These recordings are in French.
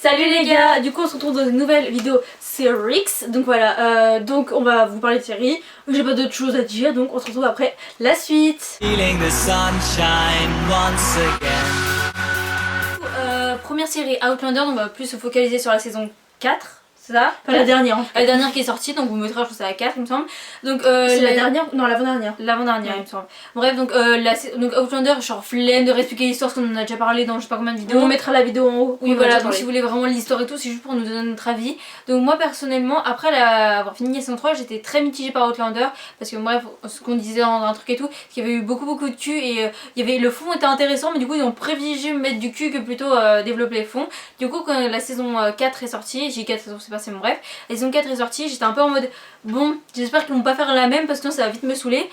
Salut les gars, du coup on se retrouve dans une nouvelle vidéo Series. Donc voilà, donc on va vous parler de série. J'ai pas d'autre chose à dire, donc on se retrouve après la suite. Première série Outlander, donc on va plus se focaliser sur la saison 4. C'est ça? Pas la dernière en fait. La dernière qui est sortie, donc vous mettrez, je pense, à la 4 il me semble. Donc c'est la dernière? Non, l'avant-dernière. L'avant-dernière il me semble. Bref, donc, donc Outlander, genre flemme de réexpliquer l'histoire parce qu'on en a déjà parlé dans je sais pas combien de vidéos. On mettra la vidéo en haut. Oui voilà, donc si vous voulez vraiment l'histoire et tout, c'est juste pour nous donner notre avis. Donc moi personnellement, après avoir fini la saison 3, j'étais très mitigée par Outlander. Parce que bref, ce qu'on disait dans un truc et tout, c'est qu'il y avait eu beaucoup de cul et il y avait, le fond était intéressant, mais du coup ils ont privilégié mettre du cul que plutôt développer les fonds. Du coup quand la saison 4 est sortie, j'ai 4 saisons, c'est passé, bon bref, la saison 4 est sortie, j'étais un peu en mode bon, j'espère qu'ils vont pas faire la même parce que ça va vite me saouler.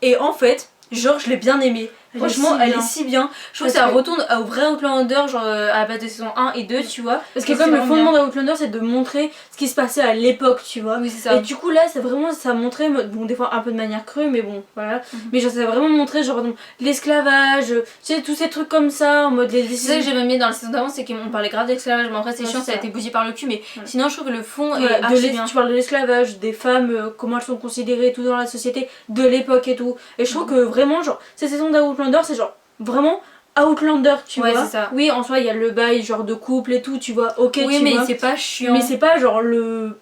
Et en fait, genre je l'ai bien aimée. Franchement, elle est si bien. Je trouve que ça retourne au vrai Outlander, genre à la base de saison 1 et 2, tu vois. Parce que comme le fondement d'Outlander, c'est de montrer ce qui se passait à l'époque, tu vois. Oui, c'est ça. Et du coup, là, c'est vraiment, ça montrait, bon, des fois un peu de manière crue, mais bon, voilà. Mais genre, ça a vraiment montré, genre, l'esclavage, tu sais, tous ces trucs comme ça, en mode les décisions. C'est ça que j'ai aimé dans la saison d'avant, c'est qu'on parlait grave d'esclavage. Mais après, c'est chiant, ça a été bousillé par le cul, mais sinon, je trouve que le fond est archi bien. Tu parles de l'esclavage, des femmes, comment elles sont considérées, tout dans la société, de l'époque et tout. Et je trouve que vraiment, genre, ces saisons d'Outlander, c'est genre vraiment Outlander, tu vois. C'est ça. Oui, en soi, il y a le bail genre de couple et tout, tu vois. Ok, oui, tu mais vois. c'est pas chiant. Mais c'est pas genre le.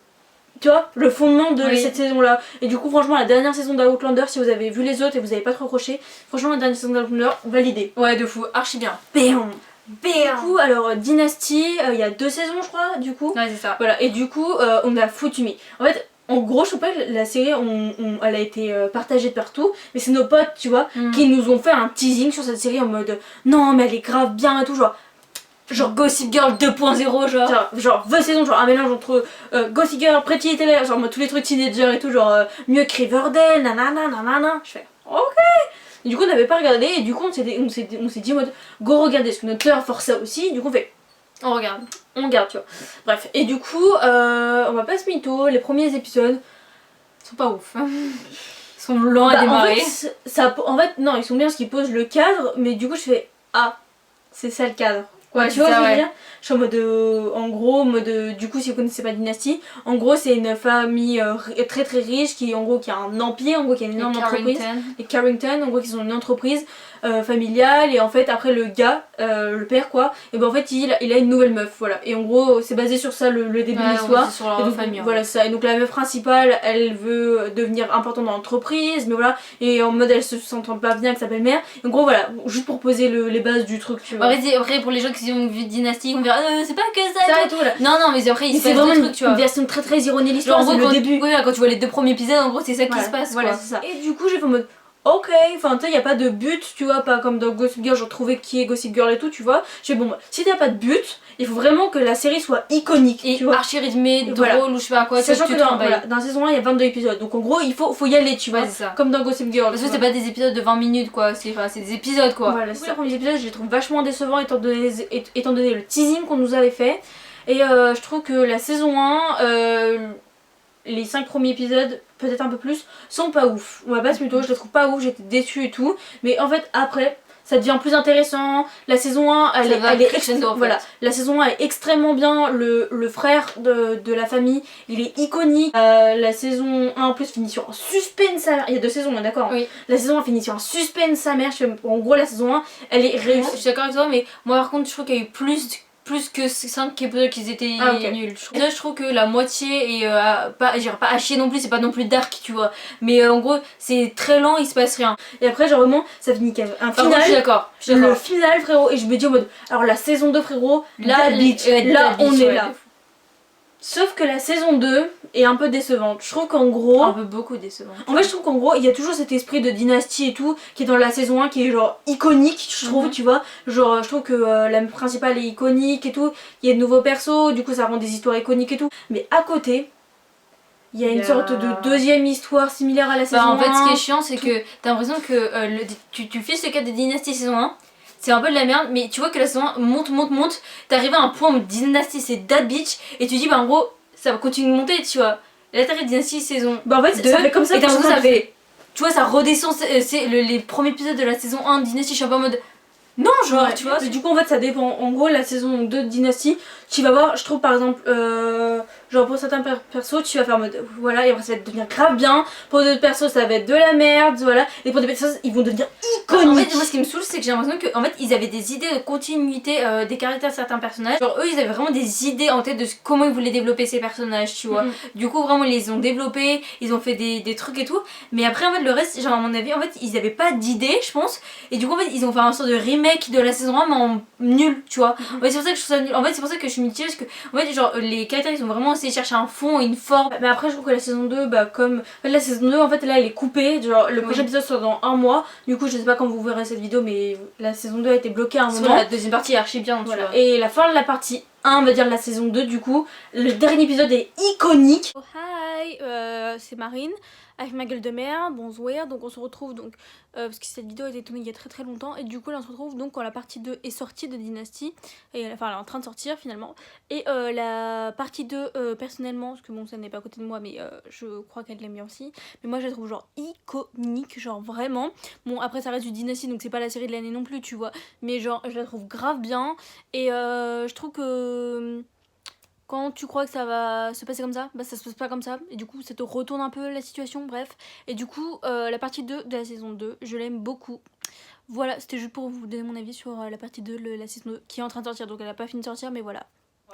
Tu vois, le fondement de cette saison-là. Et du coup, franchement, la dernière saison d'Outlander, si vous avez vu les autres et vous avez pas trop accroché, franchement, la dernière saison d'Outlander, validée. Ouais, de fou, archi bien. Béon. Du coup, alors Dynasty, il y a 2 saisons, je crois, du coup. Ouais, c'est ça. Voilà, et du coup, on a foutu mis. En fait, en gros, je sais pas que la série, elle a été partagée de partout, mais c'est nos potes, tu vois, qui nous ont fait un teasing sur cette série en mode non, mais elle est grave bien et tout, genre Gossip Girl 2.0, genre 20 saisons, genre un mélange entre Gossip Girl, Pretty Little Liars, genre tous les trucs teenagers et tout, genre mieux que Riverdale, nanana. Je fais ok. Et du coup, on n'avait pas regardé, et du coup, on s'est dit en mode go regarder, parce que notre cœur force ça aussi, du coup, on fait. On regarde, tu vois. Bref, et du coup, on va pas se mytho, les premiers épisodes sont pas ouf. Ils sont lents à démarrer. En fait, non, ils sont bien parce qu'ils posent le cadre, mais du coup, je fais ah, c'est ça le cadre. Ouais, tu vois ce que je veux dire? Je suis en mode, en gros, du coup, si vous connaissez pas Dynasty, en gros, c'est une famille très riche qui, en gros, qui a un empire, en gros, qui a une énorme entreprise. Les Carrington, en gros, qui ont une entreprise familiale, et en fait, après, le gars, le père, quoi, et ben en fait, il a une nouvelle meuf, voilà. Et en gros, c'est basé sur ça le début de l'histoire. Sur leur famille. Voilà, ça. Et donc, la meuf principale, elle veut devenir importante dans l'entreprise, mais voilà, et en mode, elle se s'entend pas bien avec sa belle-mère. En gros, voilà, juste pour poser les bases du truc, tu vois. Après, pour les gens qui ont vu Dynasty, on verra, c'est pas que ça et tout, là. Non, mais après, il se passe vraiment des trucs, tu vois. Une version très ironie de l'histoire, c'est le début. Oui, quand tu vois les 2 premiers épisodes, en gros, c'est ça qui se passe, voilà, c'est ça. Et du coup, j'ai fait en mode ok, enfin, tu sais, y a pas de but, tu vois, pas comme dans Gossip Girl, genre trouver qui est Gossip Girl et tout, tu vois. J'ai bon, si t'as pas de but, il faut vraiment que la série soit iconique, et tu vois. Archi rythmée, drôle ou je sais pas quoi. Sachant que dans la saison 1, il y a 22 épisodes, donc en gros, il faut y aller, tu vois. C'est ça. Comme dans Gossip Girl. Parce que c'est pas des épisodes de 20 minutes, quoi, c'est des épisodes, quoi. Voilà, c'est ça. Les premiers épisodes, je les trouve vachement décevants étant donné le teasing qu'on nous avait fait. Et je trouve que la saison 1, les 5 premiers épisodes, peut-être un peu plus, sont pas ouf. On va pas se mytho, je les trouve pas ouf, j'étais déçue et tout. Mais en fait, après, ça devient plus intéressant. La saison 1, la saison 1 est extrêmement bien. Le frère de la famille, il est iconique. La saison 1 en plus finit sur un suspense sa mère. Il y a 2 saisons, d'accord. Oui. La saison 1 finit sur un suspense sa mère. En gros, la saison 1, elle est réussie. Je suis d'accord avec toi, mais moi par contre, je trouve qu'il y a eu plus que 5 épisodes qui étaient nuls. Déjà, je trouve que la moitié est pas à chier non plus, c'est pas non plus dark, tu vois. Mais en gros, c'est très lent, il se passe rien. Et après, genre vraiment, ça finit quand même un final. Je suis d'accord. Le final, frérot, et je me dis en mode, alors la saison 2, frérot, là on est là. Sauf que la saison 2 est un peu décevante. Je trouve qu'en gros... Un peu beaucoup décevante. En fait, je trouve qu'en gros, il y a toujours cet esprit de dynastie et tout, qui est dans la saison 1, qui est genre iconique, je trouve, tu vois. Genre, je trouve que la principale est iconique et tout. Il y a de nouveaux persos, du coup, ça rend des histoires iconiques et tout. Mais à côté... Il y a une sorte de deuxième histoire similaire à la saison 1. En fait, ce qui est chiant, c'est que t'as l'impression que tu fiches le cadre des dynasties saison 1, c'est un peu de la merde, mais tu vois que la saison 1 monte, t'arrives à un point où Dynasty c'est that bitch, et tu dis bah en gros ça va continuer de monter, tu vois. Et là t'arrives Dynasty saison 2, en fait ça fait comme ça, et ça fait, tu vois, ça redescend, c'est les premiers épisodes de la saison 1 de Dynasty, je suis un peu en mode non genre Ouais, tu vois. mais du coup en fait ça dépend. En gros la saison 2 de Dynasty, tu vas voir, je trouve par exemple, genre pour certains persos tu vas faire en mode voilà, et après ça va devenir grave bien, pour d'autres persos ça va être de la merde, voilà, et pour des persos ils vont devenir iconiques. En fait moi ce qui me saoule c'est que j'ai l'impression que en fait ils avaient des idées de continuité des caractères de certains personnages, genre eux ils avaient vraiment des idées en tête de comment ils voulaient développer ces personnages, tu vois. Du coup vraiment ils les ont développés, ils ont fait des trucs et tout, mais après en fait le reste genre à mon avis en fait ils avaient pas d'idées je pense, et du coup en fait ils ont fait un sort de remake de la saison 1 mais en nul, tu vois. En fait, c'est pour ça que je trouve ça nul, en fait c'est pour ça que je suis mitigée, parce que en fait genre les caractères ils ont vraiment essayé de chercher un fond et une forme. Mais après je trouve que la saison 2, bah comme, en fait la saison 2 en fait là elle est coupée, genre le prochain épisode sort dans un mois, du coup je sais pas quand vous verrez cette vidéo mais la saison 2 a été bloquée à un moment. La deuxième partie est archi bien, tu vois. Et la fin de la partie 1, on va dire la saison 2 du coup, le dernier épisode est iconique. Oh hi, c'est Marine avec ma gueule de mère, bonsoir, donc on se retrouve donc, parce que cette vidéo a été tournée il y a très longtemps, et du coup là on se retrouve donc quand la partie 2 est sortie de Dynasty, et enfin elle est en train de sortir finalement, et la partie 2 personnellement, parce que bon ça n'est pas à côté de moi mais je crois qu'elle l'aime bien aussi, mais moi je la trouve genre iconique, genre vraiment, bon après ça reste du Dynasty donc c'est pas la série de l'année non plus tu vois, mais genre je la trouve grave bien, et je trouve que quand tu crois que ça va se passer comme ça, bah ça se passe pas comme ça, et du coup ça te retourne un peu la situation, bref. Et du coup la partie 2 de la saison 2, je l'aime beaucoup. Voilà, c'était juste pour vous donner mon avis sur la partie 2 de la saison 2 qui est en train de sortir, donc elle a pas fini de sortir mais voilà.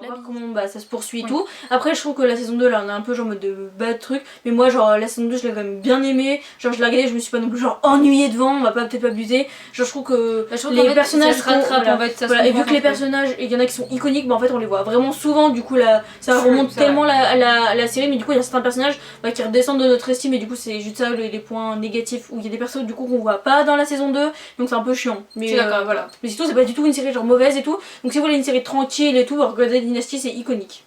On va voir comment bah, ça se poursuit et tout. Après je trouve que la saison 2 là on est un peu genre en mode de bad truc, mais moi genre la saison 2 je l'ai quand même bien aimée, genre je l'ai regardée, je me suis pas non plus genre ennuyée devant, on va pas peut-être pas abuser, genre je trouve que les personnages ça se rattrape en fait, voilà, et vu que les personnages, il y en a qui sont iconiques, mais en fait on les voit vraiment souvent, du coup là ça remonte tellement la série, mais du coup il y a certains personnages bah, qui redescendent de notre estime, et du coup c'est juste ça les points négatifs, où il y a des personnes du coup qu'on voit pas dans la saison 2, donc c'est un peu chiant, mais voilà. Mais surtout c'est pas du tout une série genre mauvaise et tout, donc si vous voulez une série tranquille et tout, regardez Dynasty, c'est iconique.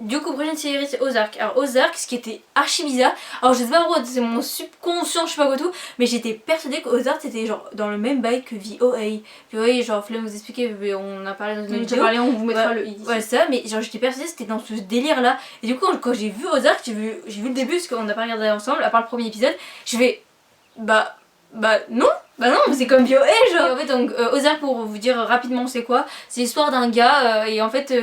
Du coup, prochaine série c'est Ozark. Alors Ozark, ce qui était archi bizarre, alors je sais pas pourquoi, c'est mon subconscient, je sais pas quoi tout, mais j'étais persuadée qu'Ozark c'était genre dans le même bail que VOA. VOA, genre flemme vous expliquer, on a parlé dans une vidéo. On vous mettra le i. Ouais, ça, mais genre j'étais persuadée que c'était dans ce délire là. Et du coup, quand j'ai vu Ozark, j'ai vu le début, parce qu'on n'a pas regardé ensemble, à part le premier épisode, je vais bah non, c'est comme VOA genre. Et en fait donc Ozark, pour vous dire rapidement c'est quoi, c'est l'histoire d'un gars et en fait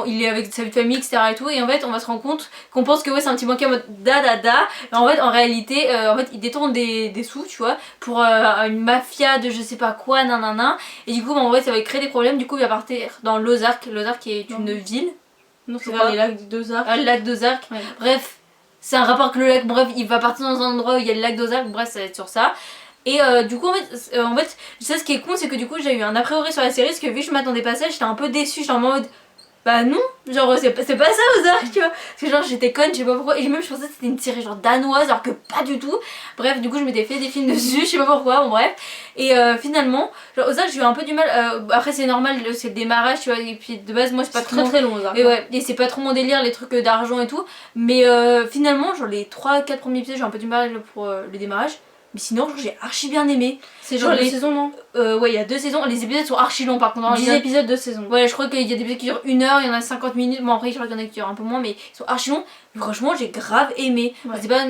il est avec sa vie de famille etc et tout, et en fait on va se rendre compte qu'on pense que ouais c'est un petit banquier en mode et en fait en réalité en fait il détourne des sous tu vois pour une mafia de je sais pas quoi nanana, et du coup en vrai ça va créer des problèmes, du coup il va partir dans l'Ozark qui est une ville. Non c'est vers les lacs d'Ozark. Le lac d'Ozark, ouais. Bref. C'est un rapport avec le lac, bref, il va partir dans un endroit où il y a le lac d'Ozark, bref, ça va être sur ça. Et du coup, en fait, ça ce qui est con, c'est que du coup, j'ai eu un a priori sur la série, parce que vu que je m'attendais pas à ça, j'étais un peu déçue, j'étais en mode. Bah non, genre c'est pas ça Ozark, tu vois. Parce que genre j'étais conne, je sais pas pourquoi, et même je pensais que c'était une série genre danoise, alors que pas du tout. Bref, du coup je m'étais fait des films dessus, je sais pas pourquoi, bon bref. Et finalement, genre Ozark j'ai eu un peu du mal, après c'est normal, c'est le démarrage, tu vois, et puis de base moi c'est pas très long Ozark. Et ouais, et c'est pas trop mon délire, les trucs d'argent et tout. Mais finalement, genre les 3-4 premiers épisodes j'ai un peu du mal pour le démarrage. Mais sinon, j'ai archi bien aimé. C'est genre les saisons, non? Ouais, il y a 2 saisons. Les épisodes sont archi longs par contre. 10 épisodes de saison. Ouais, je crois qu'il y a des épisodes qui durent 1 heure, il y en a 50 minutes. Bon, après, je crois qu'il y en a qui durent un peu moins, mais ils sont archi longs. Mais franchement, j'ai grave aimé. Ouais. C'est pas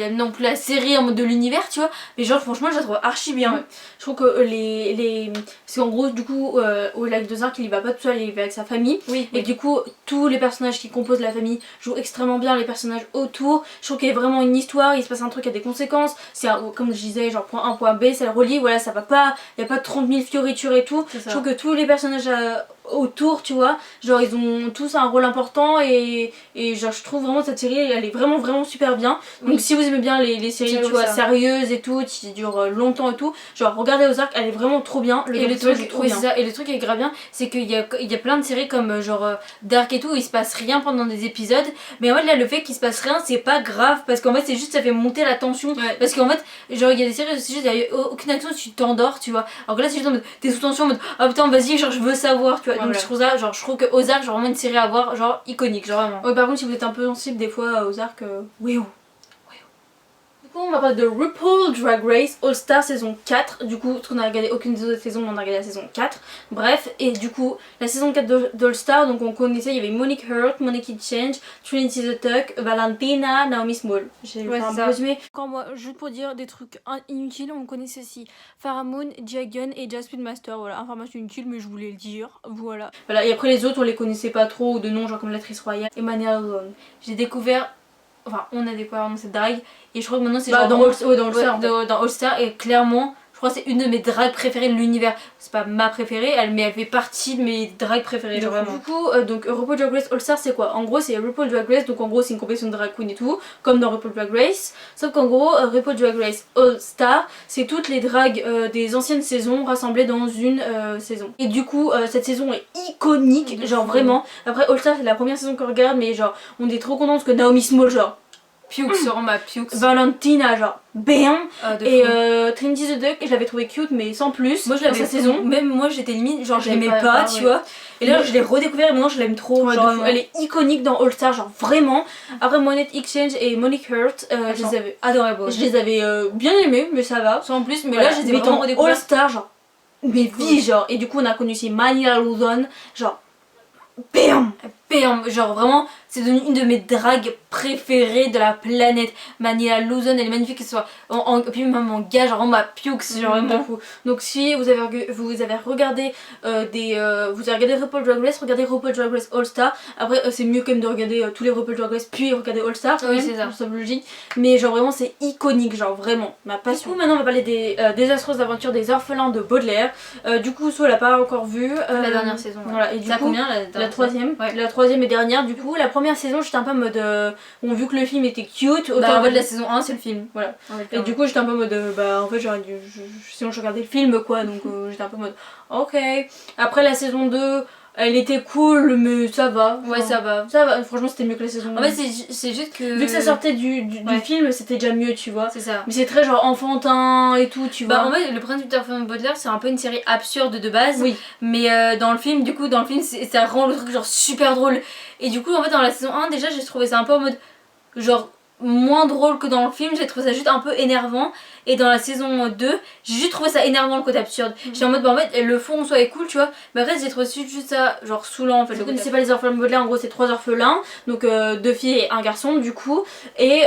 non plus la série en mode de l'univers, tu vois. Mais genre, franchement, je la trouve archi bien. Ouais. Je trouve que parce qu'en gros, du coup, au lac d'Ozark, il y va pas tout seul, il va avec sa famille. Oui. Et du coup, tous les personnages qui composent la famille jouent extrêmement bien, les personnages autour. Je trouve qu'il y a vraiment une histoire, il se passe un truc, il y a des conséquences. C'est comme je disais, genre point A, point B, ça le relie, voilà, ça va pas. Il y a pas 30 000 fioritures et tout. Je trouve que tous les personnages autour, tu vois, genre ils ont tous un rôle important, et genre je trouve vraiment cette série elle est vraiment super bien. Donc si vous aimez bien les séries tu vois sérieuses et tout qui durent longtemps et tout, genre regardez Ozark, elle est vraiment trop bien. Et le truc qui est grave bien, c'est qu'il y a plein de séries comme genre Dark et tout où il se passe rien pendant des épisodes, mais en fait là le fait qu'il se passe rien c'est pas grave, parce qu'en fait c'est juste ça fait monter la tension, parce qu'en fait genre il y a des séries c'est juste il y a aucune action, tu t'endors tu vois, alors que là c'est juste en mode t'es sous tension en mode ah putain vas-y genre je veux savoir tu vois. Donc je trouve que Ozark genre vraiment une série à voir, genre iconique, genre vraiment. Ouais, par contre si vous êtes un peu sensible des fois à Ozark, On va parler de RuPaul Drag Race All Star saison 4. Du coup, parce qu'on a regardé aucune des autres saisons, mais on a regardé la saison 4. Bref, et du coup, la saison 4 d'All Star, donc on connaissait, il y avait Monique Hurt, Monique Change, Trinity the Tuck, Valentina, Naomi Small. J'ai fait un peu résumé. Encore moi, juste pour dire des trucs inutiles, on connaissait aussi Farrah Moon, Jagan et Jasmine Master. Voilà, information inutile, mais je voulais le dire. Voilà. Voilà, et après les autres, on les connaissait pas trop, ou de nom, genre comme l'actrice royale, Emmanuel Long. J'ai découvert. Enfin, on a découvert cette drague et je crois que maintenant c'est genre dans All Star, dans All Star et clairement je crois que c'est une de mes dragues préférées de l'univers. C'est pas ma préférée, mais elle fait partie de mes dragues préférées. Genre vraiment. Du coup, donc RuPaul Drag Race All Star c'est quoi? En gros c'est RuPaul Drag Race, donc en gros c'est une compétition de drag queen et tout, comme dans RuPaul Drag Race. Sauf qu'en gros RuPaul Drag Race All Star c'est toutes les dragues des anciennes saisons rassemblées dans une saison. Et du coup cette saison est iconique, genre vraiment. Après All Star c'est la première saison qu'on regarde, mais genre on est trop contente que Naomi Small genre Pukes, ma Pukes. Valentina, genre, béant. Et Trinity the Duck, je l'avais trouvé cute, mais sans plus. Moi, je l'avais cette saison. Même moi, j'étais limite, genre, je l'aimais pas, tu vois. Et là, je l'ai redécouvert et maintenant, je l'aime trop. Genre, elle est iconique dans All Star, genre, vraiment. Après, Monette Exchange et Monique Hurt, je les avais adorables. Je les avais bien aimées, mais ça va. Sans plus, mais là, je les ai vraiment redécouvertes. All Star, genre, mais vie, genre. Et du coup, on a connu aussi Manila Luzon, genre, béant. Genre vraiment c'est devenu une de mes dragues préférées de la planète. Manila Luzon, elle est magnifique, que ce soit puis même en gars, genre ma Pukes, genre vraiment fou. Donc si vous avez regardé vous avez regardé RuPaul Drag Race, regardez RuPaul Drag Race All Star. Après c'est mieux quand même de regarder tous les RuPaul Drag Race puis regarder All Star. Oui c'est ça, c'est logique. Mais genre vraiment c'est iconique, genre vraiment ma passion. Du coup maintenant on va parler des désastreuses aventures des orphelins de Baudelaire. Du coup So l'a pas encore vu. La dernière saison. Voilà, et du coup combien la troisième. Ouais. La troisième et dernière. Du coup la première saison j'étais un peu en mode bon vu que le film était cute autant en mode la saison 1 c'est le film. Voilà. Et du coup j'étais un peu en mode bah en fait j'aurais dû sinon je regardais le film quoi, donc j'étais un peu en mode ok. Après la saison 2 elle était cool mais ça va. Ouais ça va. Franchement c'était mieux que la saison 1. En fait c'est juste que vu que ça sortait du film c'était déjà mieux tu vois. C'est ça. Mais c'est très genre enfantin et tout tu vois. En fait le principe d'Orphelin de Baudelaire c'est un peu une série absurde de base. Oui. Mais dans le film ça rend le truc genre super drôle. Et du coup en fait dans la saison 1 déjà j'ai trouvé ça un peu en mode genre moins drôle que dans le film, j'ai trouvé ça juste un peu énervant. Et dans la saison 2 j'ai juste trouvé ça énervant le côté absurde. J'étais en mode bah en fait le fond en soi est cool tu vois, mais après j'ai trouvé juste ça genre saoulant en fait. Vous connaissez pas les orphelins de Baudelaire, en gros c'est 3 orphelins, donc 2 filles et un garçon du coup. Et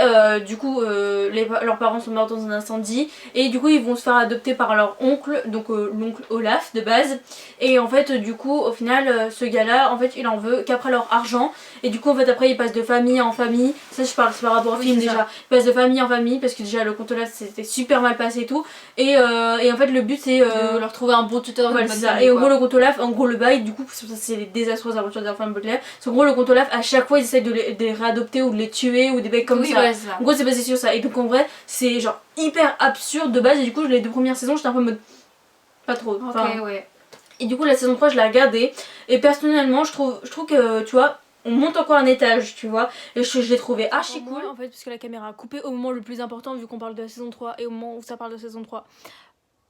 du coup leurs parents sont morts dans un incendie et du coup ils vont se faire adopter par leur oncle, donc l'oncle Olaf de base. Et en fait du coup au final ce gars là en fait il en veut qu'après leur argent. Et du coup en fait après il passe de famille en famille, ça je parle c'est par rapport au film déjà, il passe de famille en famille parce que déjà le conte Olaf c'était super mal passé et tout. Et en fait le but c'est de leur trouver un bon tuteur. Voilà, c'est ça. Et en gros le conte Olaf, en gros le bail du coup c'est les désastreuses aventures des orphelins de Baudelaire. En gros le conte Olaf à chaque fois ils essayent de les réadopter ou de les tuer ou des bails comme ça. Ouais, en gros c'est basé sur ça. Et donc en vrai c'est genre hyper absurde de base et du coup les 2 premières saisons j'étais un peu en mode pas trop. Enfin, ouais. Et du coup la saison 3 je l'ai regardée et personnellement je trouve que tu vois on monte encore un étage tu vois et je l'ai trouvé archi cool en fait parce que la caméra a coupé au moment le plus important vu qu'on parle de la saison 3 et au moment où ça parle de la saison 3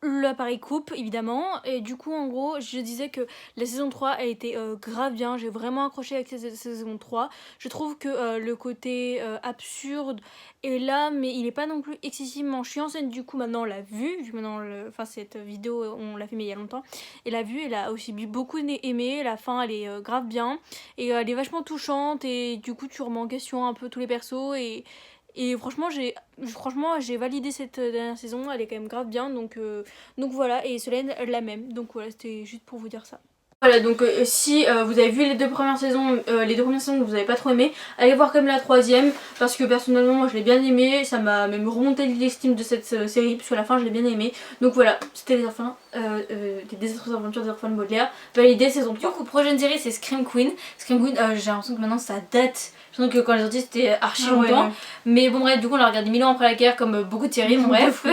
l'appareil coupe évidemment et du coup en gros je disais que la saison 3 a été grave bien, j'ai vraiment accroché avec cette saison 3. Je trouve que le côté absurde est là mais il est pas non plus excessivement chiant. Du coup maintenant on l'a vu maintenant cette vidéo on l'a filmée il y a longtemps et l'a vue, elle a aussi beaucoup aimé, la fin elle est grave bien et elle est vachement touchante et du coup tu remets en question un peu tous les persos et franchement j'ai validé cette dernière saison, elle est quand même grave bien donc voilà. Et Solène la même, donc voilà c'était juste pour vous dire ça. Voilà donc si vous avez vu les 2 premières saisons, que vous avez pas trop aimé, allez voir quand même la 3ème parce que personnellement moi je l'ai bien aimé, ça m'a même remonté l'estime de cette série parce que la fin je l'ai bien aimé. Donc voilà, c'était les orphelins, les désastreuses aventures des orphelins de Baudelaire, validé saison 3. Du coup prochaine série c'est Scream Queen. J'ai l'impression que maintenant ça date. Je pense que quand j'ai sorti c'était archi longtemps. Ouais. Mais bon bref du coup on l'a regardé 1000 ans après la guerre comme beaucoup de séries, bon bref.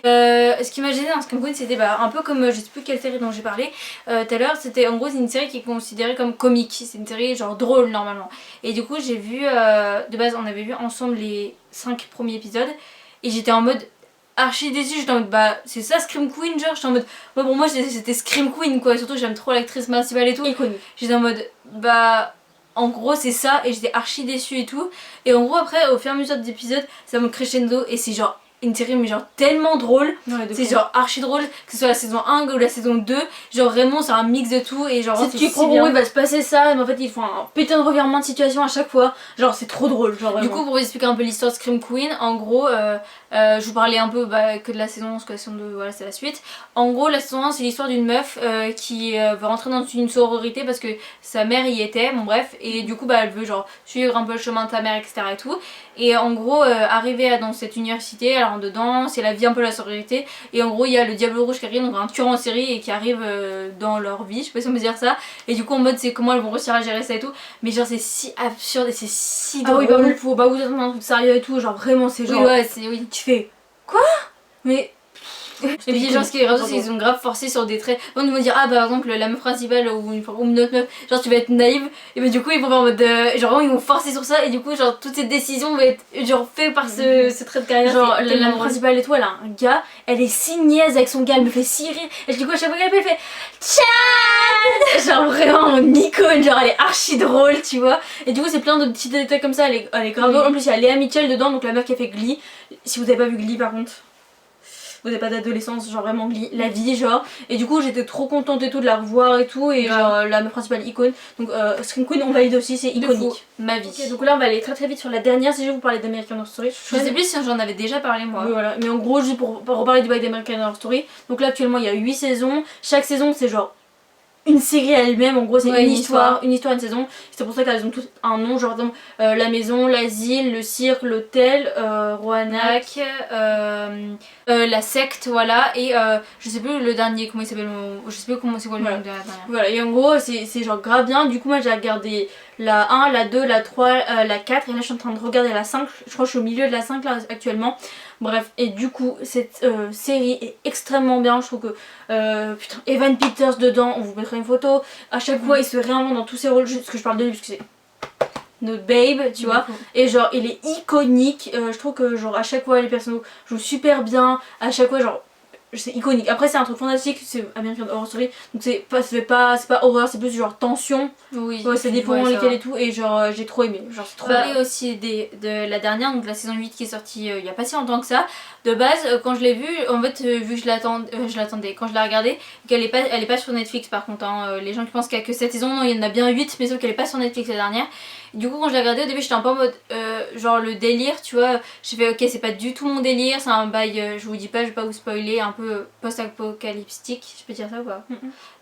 Ce qui m'a gêné dans Scream Queen c'était un peu comme je sais plus quelle série dont j'ai parlé tout à l'heure, c'était en gros c'est une série qui est considérée comme comique, c'est une série genre drôle normalement. Et du coup j'ai vu, de base on avait vu ensemble les 5 premiers épisodes et j'étais en mode archi déçue, j'étais en mode bah c'est ça Scream Queen genre, j'étais en mode ouais, pour moi c'était Scream Queen quoi, surtout j'aime trop l'actrice principale et tout. J'étais en mode bah en gros c'est ça et j'étais archi déçue et tout. Et en gros après au fur et à mesure des épisodes ça monte crescendo et c'est genre une série mais genre tellement drôle, Ouais, c'est genre archi drôle, que ce soit la saison 1 ou la saison 2, genre vraiment c'est un mix de tout et genre si tu crois qu'il va se passer ça, mais en fait ils font un putain de revirement de situation à chaque fois, genre c'est trop drôle, genre vraiment. Du coup pour vous expliquer un peu l'histoire de Scream Queen, en gros je vous parlais un peu que de la saison 11, que la saison 2 voilà c'est la suite. En gros la saison 1 c'est l'histoire d'une meuf qui veut rentrer dans une sororité parce que sa mère y était, bon bref, et du coup elle veut genre suivre un peu le chemin de sa mère etc et tout. Et en gros arrivée dans cette université, elle rentre dedans, c'est la vie un peu la sororité, et en gros il y a le Diable Rouge qui arrive, donc un tueur en série et qui arrive dans leur vie, je sais pas si on peut dire ça, et du coup en mode c'est comment elles vont réussir à gérer ça et tout, mais genre c'est si absurde et c'est si drôle. Ah oui bah faut pas vous attendre un truc sérieux et tout, genre vraiment c'est genre... Oui ouais c'est oui. Tu fais quoi? Mais... Et puis genre ce qui est grave c'est qu'ils ont grave forcé sur des traits. Ils vont dire ah bah par exemple la meuf principale ou une autre meuf, genre tu vas être naïve, et bah du coup ils vont faire en mode genre vraiment ils vont forcer sur ça, et du coup genre toutes ces décisions vont être genre faites par ce trait de carrière. Genre la meuf principale et tout, elle a un gars, elle est si niaise avec son gars, elle me fait si rire, et du coup à chaque fois qu'elle fait Chad, genre vraiment mon icône, genre elle est archi drôle tu vois, et du coup c'est plein de petits détails comme ça, elle est grave drôle. En plus il y a Léa Mitchell dedans, donc la meuf qui a fait Glee, si vous avez pas vu Glee par contre, vous n'avez pas d'adolescence, genre vraiment la vie genre, et du coup j'étais trop contente et tout de la revoir et tout, et genre la meuf principale icône, donc Scream Queen on valide aussi, c'est iconique, ma vie. Okay, donc là on va aller très très vite sur la dernière, si je vais vous parler d'American Horror Story. Je sais plus si j'en avais déjà parlé moi. Oui, voilà, mais en gros juste pour reparler du bail d'American Horror Story, donc là actuellement il y a 8 saisons, chaque saison c'est genre une série elle-même, en gros c'est une histoire, une saison. C'est pour ça qu'elles ont toutes un nom, genre par exemple la maison, l'asile, le cirque, l'hôtel, Roanoke, la secte, voilà, et je sais plus le dernier, comment il s'appelle, je sais plus comment c'est quoi le nom de la dernière. Voilà, et en gros c'est genre grave bien, du coup moi j'ai regardé la 1, la 2, la 3, la 4, et là je suis en train de regarder la 5, je crois que je suis au milieu de la 5 là actuellement. Bref, et du coup cette série est extrêmement bien, je trouve que putain, Evan Peters dedans, on vous mettra une photo, à chaque fois il se réinvente dans tous ses rôles, juste que je parle de lui parce que c'est notre babe, tu vois, et genre il est iconique, je trouve que genre à chaque fois les personnages jouent super bien, à chaque fois genre c'est iconique. Après c'est un truc fantastique, c'est American Horror Story, donc c'est pas horreur, c'est plus genre tension. Oui, ouais, ça dépend lesquels et tout, et genre j'ai trop aimé, genre c'est trop bien. Parler aussi de la dernière, donc la saison 8 qui est sortie il y a pas si longtemps que ça. De base quand je l'ai vue, en fait vu que je l'attendais, quand je l'ai regardée, elle est pas sur Netflix par contre, hein. Les gens qui pensent qu'il y a que cette saison, non il y en a bien 8, mais sauf qu'elle est pas sur Netflix la dernière. Du coup quand je l'ai regardée au début j'étais un peu en mode genre le délire tu vois, j'ai fait ok c'est pas du tout mon délire, c'est un bail, je vous dis pas, je vais pas vous spoiler, un peu post-apocalyptique, je peux dire ça ou pas?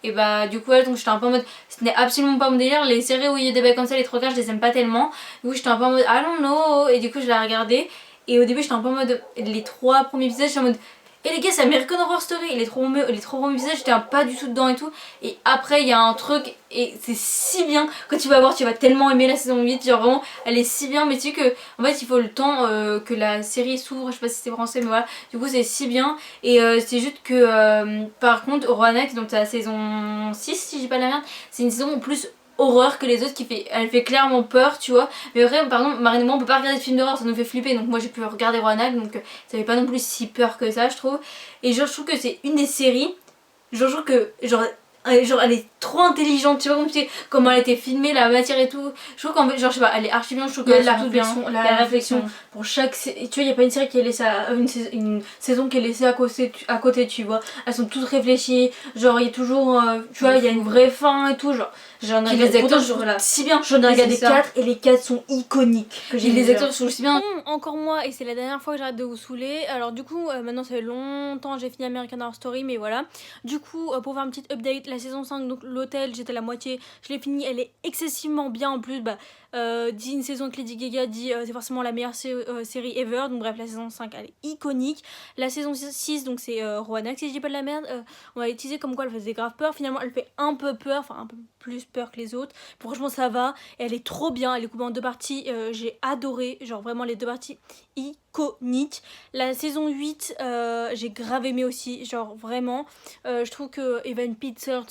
Et bah du coup donc j'étais un peu en mode ce n'est absolument pas mon délire, les séries où il y a des bails comme ça, les trois quarts je les aime pas tellement, du coup j'étais un peu en mode I don't know, et du coup je l'ai regardé, et au début j'étais un peu en mode les 3 premiers épisodes j'étais en mode et les gars c'est American Horror Story, les 3 premiers épisodes j'étais pas du tout dedans et tout, et après il y a un truc et c'est si bien, quand tu vas voir tu vas tellement aimer la saison 8, genre vraiment elle est si bien, mais tu sais que en fait il faut le temps que la série s'ouvre, je sais pas si c'est français mais voilà, du coup c'est si bien, et c'est juste que par contre Roanoke, donc c'est la saison 6 si je dis pas la merde, c'est une saison en plus horreur que les autres elle fait clairement peur tu vois, mais vrai par exemple Marine et moi on peut pas regarder de films d'horreur, ça nous fait flipper, donc moi j'ai pu regarder Roanoke, donc ça fait pas non plus si peur que ça je trouve, et genre je trouve que c'est une des séries, genre je trouve que genre elle est trop intelligente, tu vois, comment elle a été filmée, la matière et tout, je trouve qu'en fait genre je sais pas elle est archi bien, je trouve que la réflexion pour chaque, tu vois il y a pas une série qui est laissée une saison qui est laissée à côté tu vois, elles sont toutes réfléchies, genre il y a toujours tu vois il y a une vraie fin et tout, genre j'en ai les acteurs jouent si bien, j'en ai regardé 4 et les 4 sont iconiques, que les acteurs jouent si bien. Encore moi, et c'est la dernière fois que j'arrête de vous saouler, alors du coup maintenant ça fait longtemps j'ai fini American Horror Story, mais voilà, du coup pour faire un petit update, la saison 5 donc l'hôtel j'étais à la moitié, je l'ai fini, elle est excessivement bien en plus, dit une saison avec Lady Gaga, dit c'est forcément la meilleure série ever, donc bref la saison 5 elle est iconique. La saison 6 donc c'est Roanoke si je dis pas de la merde, on va utiliser comme quoi elle faisait grave peur, finalement elle fait un peu peur, enfin un peu plus peur que les autres, franchement ça va, et elle est trop bien, elle est coupée en 2 parties, j'ai adoré, genre vraiment les 2 parties iconiques. La saison 8 j'ai grave aimé aussi, genre vraiment je trouve que Evan Peters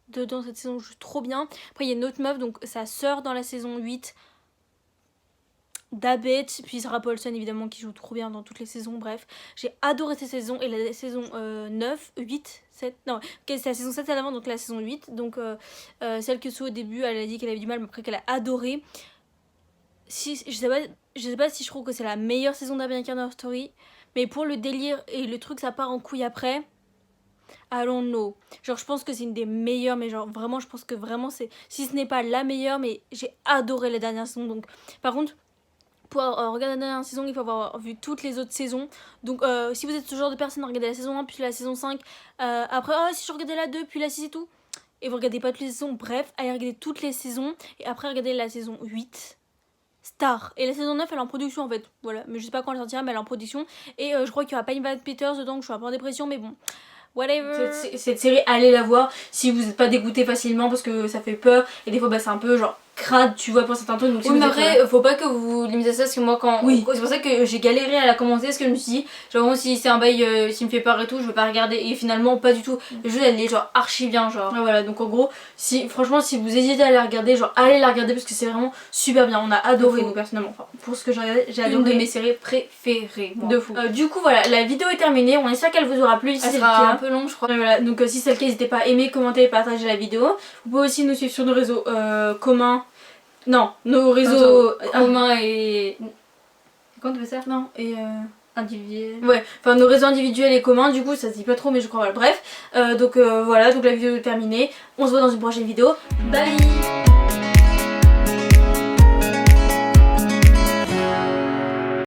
dedans cette saison joue trop bien. Après il y a une autre meuf, donc sa sœur dans la saison 8, Dabeth, puis Sarah Paulson évidemment qui joue trop bien dans toutes les saisons, bref. J'ai adoré cette saison, et la saison 9, 8, 7, non, ok c'est la saison 7 à l'avant, donc la saison 8, donc celle que Sue au début elle a dit qu'elle avait du mal, mais après qu'elle a adoré. Si, je sais pas si je trouve que c'est la meilleure saison d'American Horror Story, Mais pour le délire et le truc ça part en couille après, I don't know. Genre je pense que c'est une des meilleures, mais genre vraiment je pense que vraiment c'est, si ce n'est pas la meilleure, mais j'ai adoré la dernière saison. Donc par contre pour regarder la dernière saison il faut avoir vu toutes les autres saisons. Donc si vous êtes ce genre de personne à regarder la saison 1 puis la saison 5, après si je regardais la 2 puis la 6 et tout, et vous regardez pas toutes les saisons, bref allez regarder toutes les saisons et après regardez la saison 8 Star. Et la saison 9 elle est en production en fait, voilà, mais je sais pas quand elle sortira mais elle est en production. Et je crois qu'il y aura pas Evan Peters dedans, que je suis un peu en dépression, mais bon, whatever. Cette série, allez la voir si vous n'êtes pas dégoûté facilement parce que ça fait peur et des fois bah, c'est un peu genre crade, tu vois, pour certains trucs. Donc, si oui, mais après, faut pas que vous limitez ça parce que moi, quand. Oui. C'est pour ça que j'ai galéré à la commenter parce que je me suis dit, genre, moi, si c'est un bail, s'il me fait peur et tout, je veux pas regarder. Et finalement, pas du tout. Le jeu, elle est genre archi bien, genre. Ah, voilà, donc en gros, franchement, si vous hésitez à la regarder, genre, allez la regarder parce que c'est vraiment super bien. On a adoré, nous, personnellement. Enfin, pour ce que j'ai regardé, j'ai adoré. Une de mes séries préférées. Moi. De fou. Du coup, voilà, la vidéo est terminée. On espère qu'elle vous aura plu. Si elle sera un peu longue, je crois. Voilà, donc si c'est le cas, n'hésitez pas à aimer, commenter et partager la vidéo. Vous pouvez aussi nous suivre sur nos réseaux communs. Non, nos réseaux communs et... Comment tu fais ça? Non, et individuels. Ouais, enfin nos réseaux individuels et communs, du coup ça se dit pas trop mais je crois, voilà. Bref, donc voilà, donc la vidéo est terminée. On se voit dans une prochaine vidéo. Bye!